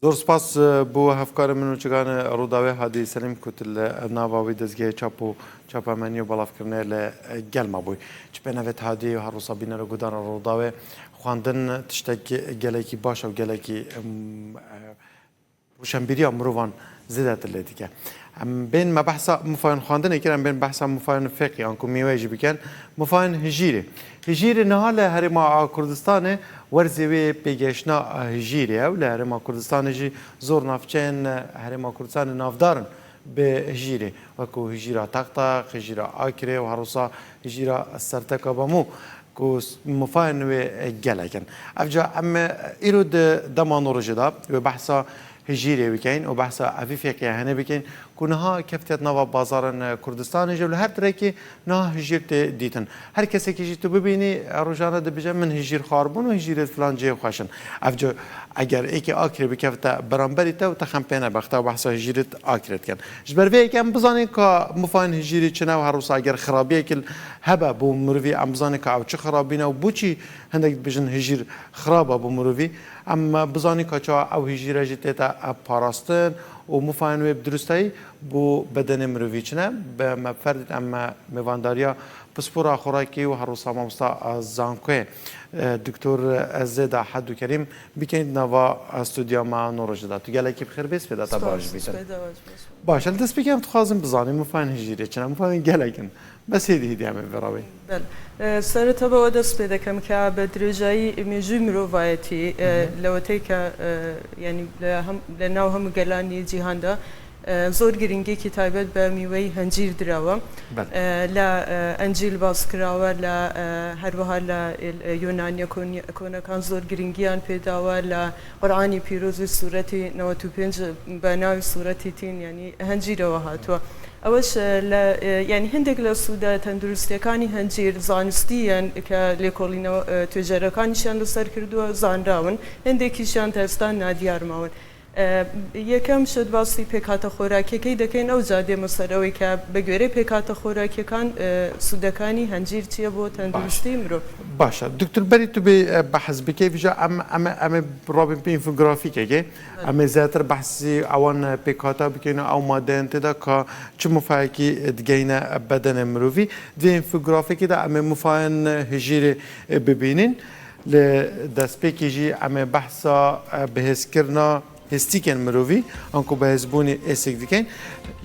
زۆر سپاس بۆ هەفکارە من و چگانە ڕووداوی هادی سەلیم کوت لە ناواوی دەستگای چاپ و چاپەمەنی و بەڵافکردنێ لە گەلما بووی چ پێنەوێت هادی و هەڕووسا بینەرە گودانە ڕووداوێ خواندن تشتێک گەلێکی باشە و گەلێکی روشنبیریە مرۆڤان زیاتر لێ دیکە بین ما بحثا مفاهیم خواندن کردن بین بحثا مفاهیم فقهی آنکو میوه‌ای بکن مفاهیم هجیره نهال هرما کردستان ورزیوی پیگشنا هجیره و هرما کردستان جی زور نافچین هرما کردستان نافدارن به هجیره وکو هجیره تقطق هجیره آکره و هروسا هجیره سرتکا بامو کو مفاهیم گلکن افجا اما ایرود دمان رجدا و بحثا هجیره بکن و بحث عفیفی هنه بکن کنها کفتیت نوا بازار کردستان جلو هر ترکی نه هجیرت دیتن هر کسی که تو ببینی روزانه دبیجه من هجیر خاربون و هجیرت فلان جه خوشن افجا اگر ایکی آکر بکفت برانبری تو تخمپینه بخته و بحث هجیرت آکرت کن جبر وی کم بزنی که مفاهیم هجیری چنه و هر روز اگر خرابیه کل هبه بو مروی ام بزنی که او چه خرابینه و بوچی هندک بجن هجیر خرابه بو مروی اما بزنی که چه او هجیره جت پاراستن و مفاهیم درستی بو بدن مروی چنه به مفرد اما موانداریا پسپورا خوراکی و هر روز مامستا زانکوی دکتر زید حدو کریم بکنید نوا استودیا ما نورج داد تو گله کی بخیر بیس پیدا تا باش بیتن باشه دست بگم تو خازم بزنیم مفاهیم هجیره چنه مفاهیم گلگن بس هدی همه براوی بله سر تبا دست پیدا کم که به درجه میجوی مروایتی لوتی که یعنی لناو هم گلانی جهاندا زور گرینگی که تایبت به میوه هنجیر دراوه لا انجیل باز کراوه لا هر وها لا یونانی کنه کان زور گرینگیان پیداوه لا قرآنی پیروز صورتی 95 بناوی صورتی تین یعنی هنجیر وهاتوه اوش لا يعني هندك لسودا تندرستي كاني هنجير زانستيان كليكولينا تجارة كاني شان لسر كردو زان راون هندك شان تستان ناديار ماون یکم شد واسطی پیکات خوراکی که دکین او زاده مسروی که بگوره پیکات خوراکی کان سودکانی هنجیر چیه بود تندرستی مرو باشه دکتر بری تو به بحث بکی ویجا ام رابط به اینفوگرافیکه که ام زیاتر بحثی آوان پیکاتا بکنه او ماده انتدا که چه مفاهیکی دگین بدن مروی دی اینفوگرافیکی دا ام مفاهیم هجیر ببینین لدست پیکیجی ام بحثا بهز کرنا هستیکن مروی آنکو به هزبونی استیک دیکن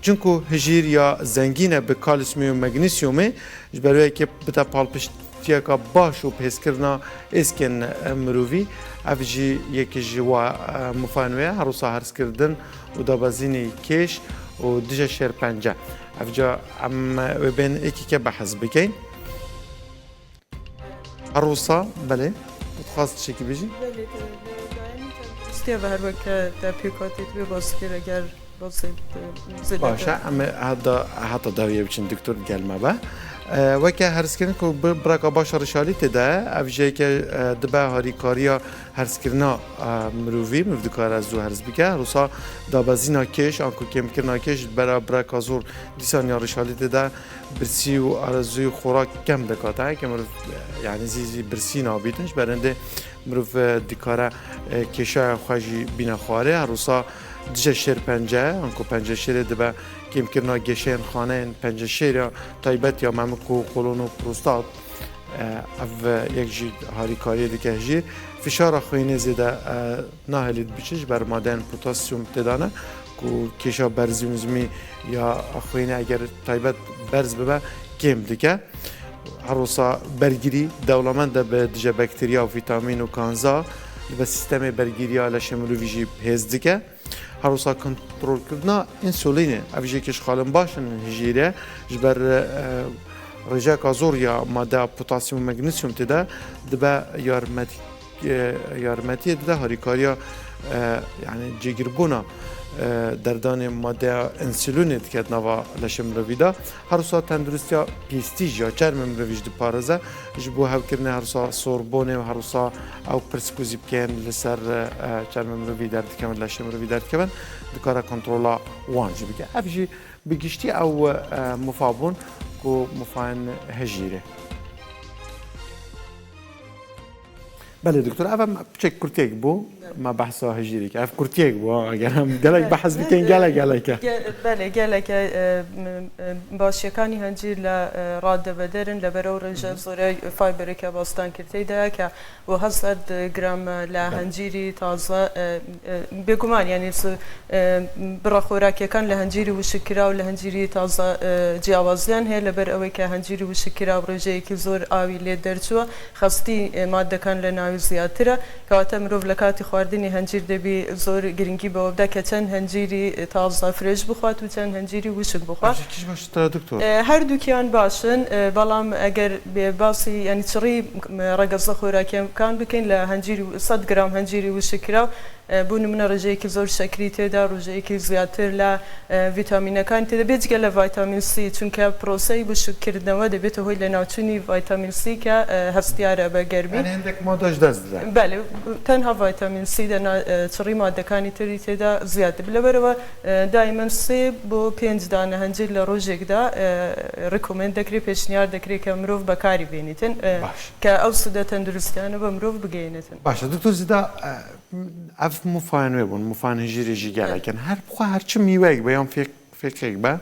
چونکو هجیر یا زنگینه به کالسیوم و مگنیسیومه جبروی که بتا پالپشتیا که باش و بهز کرنا اسکن مروی افجی یکی جوا مفانویه هر روز هرس کردن و دابازینی کش و دیجا شیر پنجه افجا ام بین یکی که بحث بکن هر روزا بله خواست چکی بجی و هر وقت در پیکاتیت به باسکر اگر باسید باشه اما حتی داویه بچین دکتر گلمه با وکه هرسکرین که برای باش رشالی تده افجایی که دبه هاری کاریا هرسکرنا مروی مفدکار از دو هرس بگه روسا دابازینا کش آنکو کم کرنا کش برای کازور دیسان یا رشالی تده برسی و آرزوی خوراک کم دکاته که مروف یعنی زیزی برسی نابیدنش برنده مروف دیکاره کشای خواهی بین خواره روسا دیجا شیر پنجه آنکو پنجه شیر دبه کم کرنا گشین خانه پنجه شیر تایبت یا ممکو قولون و پروستات او یک جی هاری کاری دیگه جیر فشار خوینه زیده ناهلید بچش بر مادن پوتاسیوم تدانه که کشا برزیونزمی یا خوینه اگر تایبت برز ببه کم دیگه هر روزا برگیری دولمند به دیجا باکتریا و ویتامین و کانزا به سیستم برگیری آلش مرویجی هست دیگه هر روزا کنترل کردن انسولینه اویجی کش خالم باشن هجیره جبر رجاء کازور یا ماده پوتاسیوم و مگنیسیوم تده دبه یارمتی ده هاریکاریا یعنی جگربونا دردان ماده انسولین که نوا لشم رویدا هر روزا تندرستی پیستیج یا چرم مرویج دی پارزه جبو هاو کرنه هر روزا سوربونه و هر روزا او پرسکوزی بکن لسر چرم مروی درد کمن لشم مروی درد کمن دکاره کنترولا وانجی بکن افجی بگشتی او مفابون کو مفاهیم هجیره بله دکتور اول بچه کورتیک بو ما بحثا هجیری که اف کورتیک بو اگر هم گلک بحث بکن گلک بله گلک باشیکانی هنجیر لراد بدرن لبرو رجع زوره فایبری که باستان کرده ده که و 100 گرم لهنجیری تازه بگمان یعنی برا خوراکی کن لهنجیری و شکر و لهنجیری تازه جوازیان هی لبر اوی که هنجیری و شکر و رجعی که زور آوی لیدر چوا خستی ماده کن لناوی زیادتره که آتا مروف لکاتی خواردنی هنجیر دبی زور گرینگی به وبده که چند هنجیری تازه فرش بخواد و چند هنجیری وشک بخواد. کیش باشه دکتور؟ هر دوکیان باشن بالام اگر باسی یعنی چری رقص خوراکی کان بکن لهنجیری 100 گرم هنجیری وشکراو بون من رجعی که زور شکری تدا رجعی که زیادتر ل ویتامین کان تدا بیچ گله ویتامین سی چون که پروسه بشکر نواد بیت هوی لناچونی ویتامین سی که هستیاره به گرمی. یعنی هندک مادهش دست ده. بله تنها ویتامین سی دنا چری ماده کانی تری تدا زیاد بله برای دائما سی با 5 دانه هنجیر لروجک دا رکومند دکری پیشنهاد دکری که مروف بکاری بینیتن که اوسط تندرستیانه با مروف بگینیتن. باشه دکتور زیدا اف مفاهمه بون مفاهمه هجیری جیگره کن هر چه میوه بیام فکر با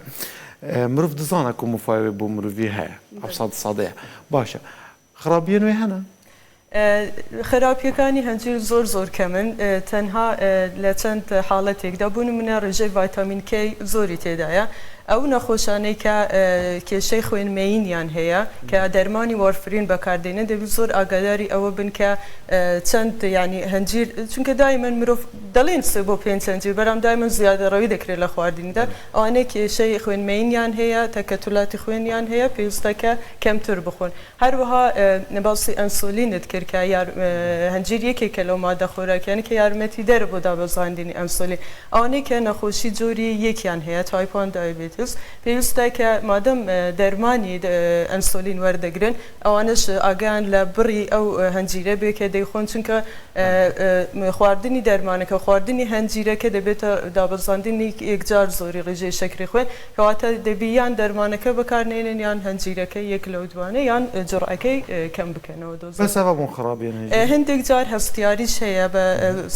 مروف دزانه که مفاهمه بون مروفی ها ابسط صادق باشه خرابیان وی هنه خرابیەکانی هەنجیر زۆر کەمن تەنها لە چەند حاڵەتێکدا بوون منە ڕێژەی ڤایتامین کی زۆری تێدایە ئەو نەخۆشانەی کە کێشەی خوێنمەینیان هەیە کە دەرمانی وارفرین بەکاردێنە دەبێت زۆر ئاگاداری ئەوە بن کە چەند ینی هەنجیر چونکە دایمەن مرۆڤ دەڵێن سێ بۆ 5 هەنجیر بەرام دایمەن زیادەڕەوی دەکرێت لە خواردنیدا ئەوانەی کێشەی خوێنمەینیان هەیە تەکەتولاتی خوێنیان هەیە پێویستە کە کەمتر بخۆن هەروەها باسی ئەنسۆلینت کرد کە هەنجیر یەکێکە لەو مادە خۆراکیانی کە یارمەتی دەرە بۆ دابەزاندنی ئەنسۆلین ئەوانەی کە نەخۆشی جۆری یەکیان هەیە تایپ 1 دایبێتیس پێویستە کە مادەم دەرمانی ئەنسۆلین وەردەگرن ئەوانش ئاگیان لە بڕی ئەو هەنجیرە بێ کە دەیخۆن چونکە خواردنی دەرمانەکە خواردنی هەنجیرەکە دەبێتە دابەزاندنی یەکجار زۆری ڕێژەی شەکری خوێن کەواتە دەبی یان دەرمانەکە بەکارنێنن یان هەنجیرەکە یەک لەو دوانە یان جوڕعەکەی کەم بکەنەوە دۆز هەندێک جار هەستیاریش هەیە بە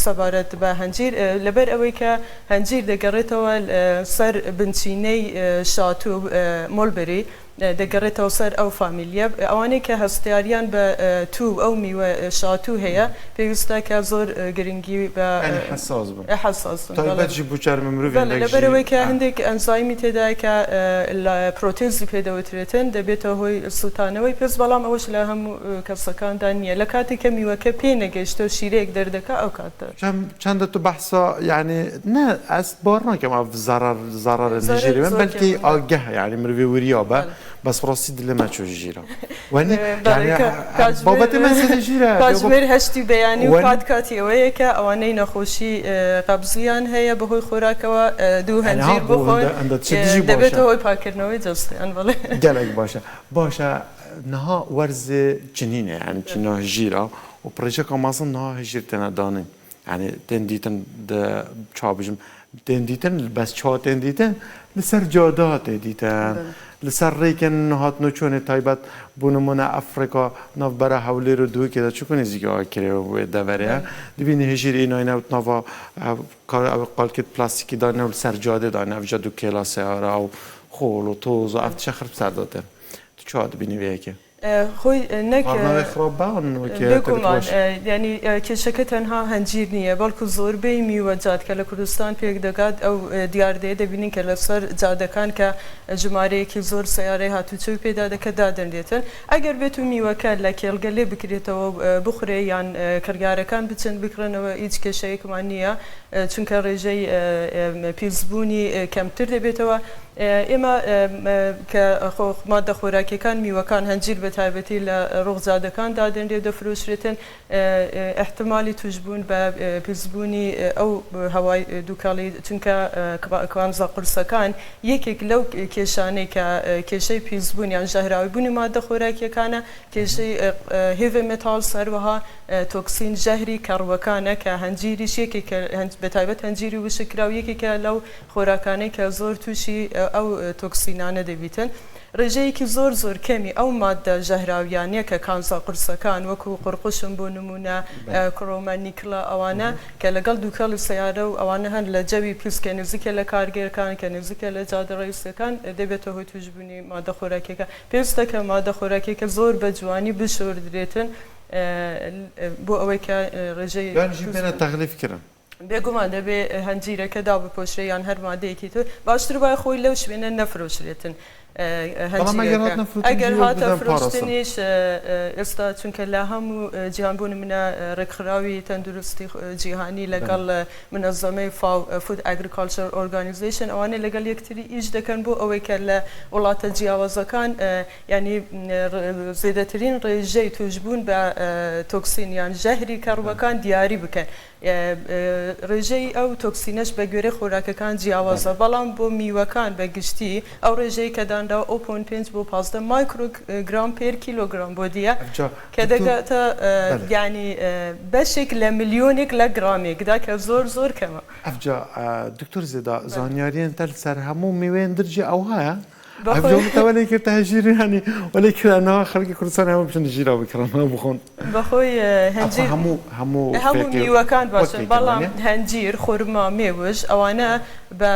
سەبارەت بە هەنجیر لەبەر ئەوەی کە هەنجیر دەگەڕێتەوە سەر بنچینەی شاتو مۆلبەری دەگەڕێتەوە سەر ئەو فامیلیە ئەوانەی کە هەستیاریان بە تو ئەو میوە شاتو هەیە پێویستە کە زۆر گرنگی بە حساس لەبەرەوەی کە هەندێک ئەنزایمی تێدایە کە لە پرۆتێزی پێدەوترێتن دەبێتە هۆی سوتانەوەی پێست بەڵام ئەوەش لە هەموو کەسەکاندا نییە لە کاتێک کە میوەکە پێ نەگەیشتە و شیرەیەک دەردەکە ئەو کاتە چەندە تو بەحسا یعنی نه ئەس باڕ ناکەم ئەو زەرەر نەژێری من بەلکی ئاگەه یعنی مرۆڤی وریا بە بس راسي دل ما تشوف جيرة واني يعني بابتي ما نسيت جيرة كاجمير هشتي بياني وبادكاتي وياك اواني نخوشي قبضيان هي بهوي خوراكوا دو هنجير بخون دبت هوي باكرنوي جستي ان والله قالك باشا نها ورز جنينه يعني جناه جيرة وبرجا كمازن نها هجرتنا داني يعني تنديتن ده چابجم تنديتن بس چا تنديتن لسر جادات ديتن لسر ریکن هات نوچونه تایبت بونمونه افریقا ناف برای حولی رو دوی که چه کنی زیگه آکره و دوره دوی هجیر اینای نوت نوا قالکت پلاستیکی دانه و سرجاده دانه و جدو کلاسه آره و خول و توز و افت شخرب سر دادن تو چه هاد بینی ویه که خوی نک خرابان بگمان یعنی کشک تنها هنجیر نیه بلکه زور به میوجات که لکردستان پیک دکات او دیارده دبینین که لسر جادکان که جماره که زور سیاره هاتو چوی پیدا دکه دادن دیتن اگر بتو میوکل لکیلگلی بکریت و بخوره یان کرگارکان بچن بکرن و ایچ کشک مانیه چون که رجای پیزبونی کمتر دبیت و اما که خو ماده خوراکی کان میوکان هنجیر به تایبەتی لە ڕۆژزادەکان دادەن لێ دەفرۆشرێتن احتمالی توشبوون بە پیسبوونی ئەو هەوای دووکاڵی چونکە کوانزە قورسەکان یەکێک لەو کێشانەی کە کێشەی پیسبوون یان ژەهراوی بوونی مادە خۆراکیەکانە کێشەی هێڤێ مێتاڵ سەروەها تۆکسین ژەهری کەڕوەکانە کە هەنجیریش یەکێکە بە تایبەت هەنجیری وشکراو یەکێکە لەو خۆراکانەی کە زۆر تووشی ئەو تۆکسینانە دەبیتن ڕێژەیەکی زۆر کەمی ئەو مادە ژەهراویانەیە کە کانزا قورسەکان وەکو قورقوشم بۆ نمونە کڕۆمە نیکڵە ئەوانە کە لەگەڵ دووکەڵی سیارە و ئەوانە هەن لە جەوی پیسکە نزیکە لە کارگێرەکان کە نزیکە لە جادە ڕێوسەکان دەبێتە هۆی توشبوونی مادە خۆراکیەکە پێویستە کە مادە خۆراکیەکە زۆر بە جوانی بشۆردرێتن بۆ ئەوەی کە ڕێژەی پێنە تەغلیفکردن بێگومان دەبێ هەنجیرەکە دا بپۆشرێ یان هەر مادەیەکی تۆ باشتر وای خۆی لەو شوێنە نەفرۆشرێتن ئەگەر هاتە فرۆشتنیش ئێستا چونکە لە هەموو جیهانبوون منە ڕێکخراوی تەندروستی جیهانی لەگەڵ منەظەمەی فود ئەگریکالچر ئۆرگانیزیشن ئەوانە لەگەڵ یەکتری ئیش دەکەن بۆ ئەوەی کە لە وڵاتە جیاوازەکان ینی زێدەترین ڕێژەی توشبوون بە تۆکسین یان ژەهری کەڕوەکان دیاری بکەن ڕێژەی ئەو تۆکسینەش بە گوێرە خۆراکەکان جیاوازە بەڵام بۆ میوەکان بە گشتی ئەو ڕێژەی کە داندا 0.5 بۆ 15 مایکرۆگرام پێر کیلۆگرام بۆ دیە کە دەگاتە ینی بەشێک لە ملیۆنێک لە گرامێکدا کە زۆر کەمە ئەفجا دکتۆر زێدا زانیاریان تەل سەر هەموو میوەیان درجی ئەو هەیە ئەوەی کرد هەژیری هەنی وەلی کردنەوە خەڵکی کوردستان هەموو بچن ژیرا بکڕنەوە بخۆن بەخۆی هەنجیر هەموو میوەکان باشن بەڵام هەنجیر خورما مێوش ئەوانە بە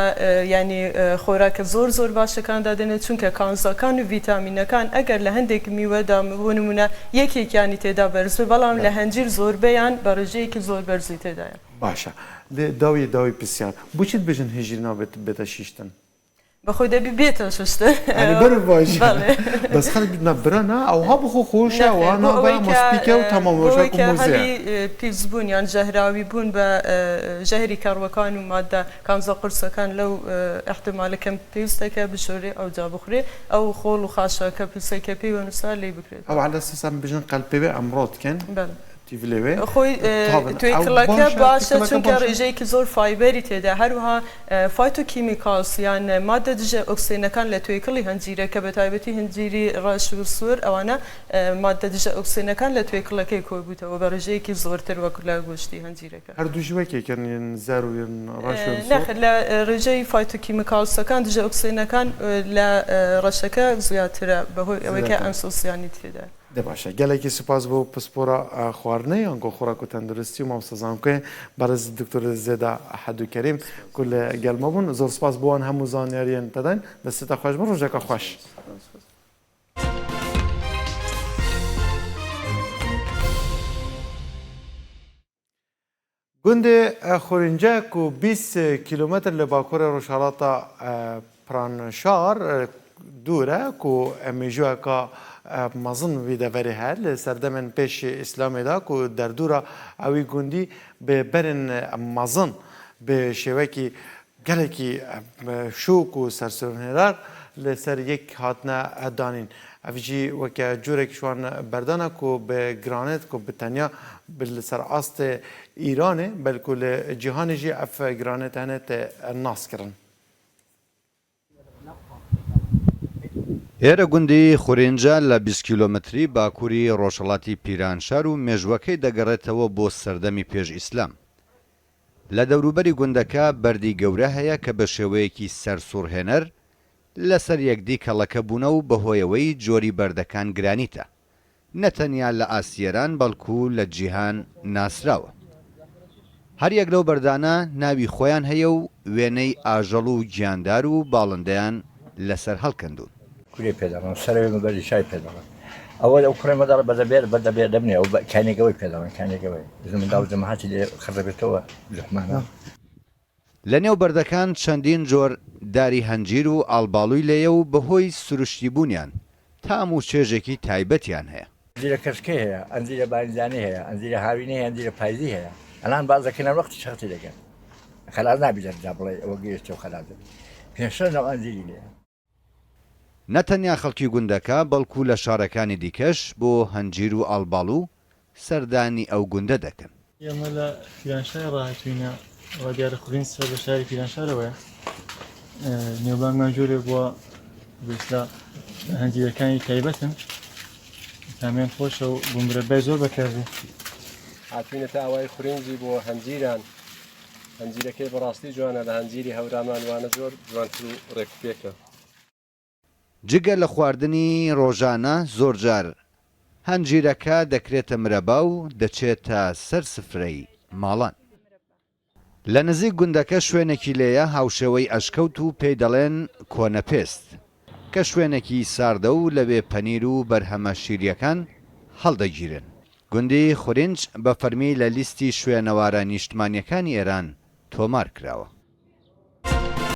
ینی خۆراکە زۆر باشەکاندا دێنێت چونکە کانزاکان و ڤیتامینەکان ئەگەر لە هەندێک میوەدا بۆ نمونە یەکێکیانی تێدا بەرزە بەڵام لە هەنجیر زۆربەیان بە ڕێژەیەکی زۆر بەرزی تێدایە باشە داوی پرسیار بچیت بژن هێژیر نابێت بێتە شیشتن بەخۆی دەبی بێتە شوشتە بەر باش بەس خەڵک برانە ئەوها بخۆ خۆشە وانە مەسپیکە و تەمامۆژەک و هەلی پیسبوون یان ژەهراوی بوون بە ژەهری کاڕوەکان و مادە کانزا قورسەکان لەو احتمالەکەم پێویستەکە بشۆرێ ئەو جا بخورێ ئەو خۆڵ و خاشەکە پیسەکە پێی وەنووسا لێ بکرێت ئەو على ئەساسان بژن قەلپێوێ ئەمڕۆ بکەن خۆی توی کڵەکە باشە چونکە ڕێژەیەکی زۆر فایبەری تێدا هەروها فایتۆکیمیکالس یان مادە دژە ئۆکسێنەکان لە توی کڵی هەنجیرەکە بە تایبەتی هەنجیری ڕەش و سوور ئەوانە مادە دژە ئۆکسێنەکان لە توی کڵەکەی کۆبووتەوە بە ڕێژەیەکی زۆرتر وەکو لە گۆشتی هەنجیرەکە هەردوو ژوەکێکن زار و ڕەش لە ڕێژەی فایتۆکیمیکالسەکان دژە ئۆکسێنەکان لە ڕەشەکە زیاترە بەهۆی ئەوەی کە ئەنسۆسیانی تێدا باشە گەلێکی سوپاس بۆ پسپۆرە خواردنەی ئەنگۆ خۆراک و تەندروستی و مامۆستازانکۆی بەرز دکتۆر زێدا حەدوکەریم کو لە گەلمە بوون زۆر سپاس بۆوان هەموو زانیاریان دەدەن دەستێتە خۆش بە ڕۆژێکە خۆش. گوندê Xorînce ku 20 کیلومتر li bakurê Rojhilatê Piranşar dûr e ku mêjoyeka mezin wî de verê her li serdemên pêşî Îslamê da ku derdûra ewî gundî bi berên mezin bi şêwekî gelekî şûk û sersûrhêrar li ser yek hatine danîn. Ev jî weke curek şu an berdana ku bi giranêt ku bi tenya li ser astê Îranê belku li cîhanê jî ev giranêt hene te nas kirin. ئێرە گوندی خورێنجە لە 20 کیلۆمتری باکووری ڕۆژهەڵاتی پیرانشار و مێژوەکەی دەگەڕێتەوە بۆ سەردەمی پێش ئیسلام. لە دەوروبەری گوندەکە بەردی گەورە هەیە کە بە شێوەیەکی سەرسوڕهێنەر لەسەر یەکدی کەڵەکە بوونە و بەهۆیەوەی جۆری بەردەکان گرانیتە. نەتەنیا لە ئاسیێران بەڵکو لە جیهان ناسراوە. هەر یەک لەو بەردانە ناوی خۆیان هەیە و وێنەی ئاژەڵ و گیاندار و باڵندەیان لەسەر هەڵکەندون. کوری پێداڵم سەرەوێ بەری شای پێداڵم ئەوە ئەو کوڕێ مەداڵ بەدەبێت دەبنێ ئەو کانێکەوەی پێداڵم کانێکەوەی زمنداو جەماعەتی لێ خەزەبێتەوە زحمانە. لە نێو بەردەکان چەندین جۆر داری هەنجیر و ئاڵباڵووی لێیە و بەهۆی سروشتی بوونیان تام و چێژێکی تایبەتیان هەیە. ئەنجیرە کەشکەی هەیە ئەنجیرە بارزانەی هەیە ئەنجیرە هاوینەی هەیە ئەنجیرە پایزی هەیە ئەلان بازەکەنە وەختی شەختی دەکەن خەلاز نابیجێت جا بڵێ ئەوە گەیشتە و خەلازە پێشە ناو ئەنجیری لێ. نەتەنیا خەڵکی گوندەکە بەڵکو لە شارەکانی دیکەش بۆ هەنجیر و ئاڵباڵ و سەردانی ئەو گوندە دەکەن. ئێمە لە پیرانشار ڕاهاتوینە ئەوە دیارە خوڕین سەر بە شاری پیرانشارەوەیە نێوبانمان جۆرێ بووە بێستا هەنجیرەکانی تایبەتن تامیان خۆشە و بمرەبای زۆر بەکاردێ هاتوینەتە ئەوای خوڕینجی بۆ هەنجیران هەنجیرەکەی بەڕاستی جوانە لە هەنجیری هەورامان وانە زۆر جوانتر و ڕێکوپێکە. جگە لە خواردنی ڕۆژانە زۆرجار هەنجیرەکە دەکرێتە مرەبا و دەچێتە سەر سفرەی ماڵان. لە نزیک گوندەکە شوێنێکی لێیە هاوشێوەی ئەشکەوت و پێی دەڵێن کۆنەپێست کە شوێنێکی ساردە و لەوێ پەنیر و بەرهەمە شیریەکان هەڵدەگیرن. گوندی خورینج بە فەرمی لە لیستی شوێنەوارە نیشتمانیەکانی ئێران تۆمار کراوە.